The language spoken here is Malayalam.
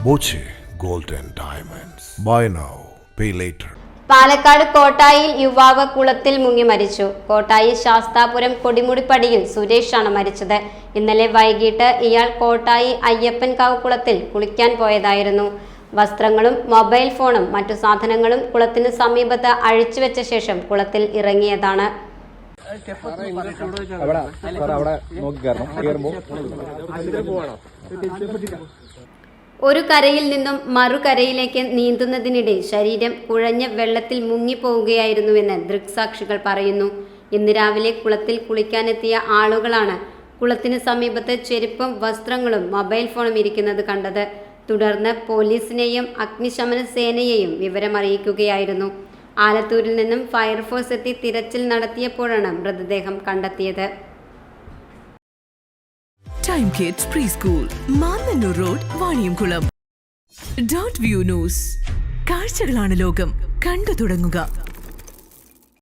Boche gold and diamonds. Buy now, pay later. Palakkad കോട്ടായിൽ യുവാവ് കുളത്തിൽ മുങ്ങി മരിച്ചു. കോട്ടായി ശാസ്താപുരം കൊടിമുടിപ്പടിയിൽ സുരേഷാണ് മരിച്ചത്. ഇന്നലെ വൈകിട്ട് ഇയാൾ കോട്ടായി അയ്യപ്പൻകാവ് കുളത്തിൽ കുളിക്കാൻ പോയതായിരുന്നു. വസ്ത്രങ്ങളും മൊബൈൽ ഫോണും മറ്റു സാധനങ്ങളും കുളത്തിന് സമീപത്ത് അഴിച്ചുവെച്ച ശേഷം കുളത്തിൽ ഇറങ്ങിയതാണ്. ഒരു കരയിൽ നിന്നും മറുകരയിലേക്ക് നീന്തുന്നതിനിടെ ശരീരം കുഴഞ്ഞ വെള്ളത്തിൽ മുങ്ങിപ്പോവുകയായിരുന്നുവെന്ന് ദൃക്സാക്ഷികൾ പറയുന്നു. ഇന്ന് രാവിലെ കുളത്തിൽ കുളിക്കാനെത്തിയ ആളുകളാണ് കുളത്തിന് സമീപത്ത് ചെരുപ്പും വസ്ത്രങ്ങളും മൊബൈൽ ഫോണും ഇരിക്കുന്നത് കണ്ടത്. തുടർന്ന് പോലീസിനെയും അഗ്നിശമന സേനയെയും വിവരമറിയിക്കുകയായിരുന്നു. ആലത്തൂരിൽ നിന്നും ഫയർഫോഴ്സ് എത്തി തിരച്ചിൽ നടത്തിയപ്പോഴാണ് മൃതദേഹം കണ്ടെത്തിയത്. Time kids pre school, Mannannur road, Vaniyamkulam. .View news. കാഴ്ചകളാണ് ലോകം, കണ്ടു തുടങ്ങുക.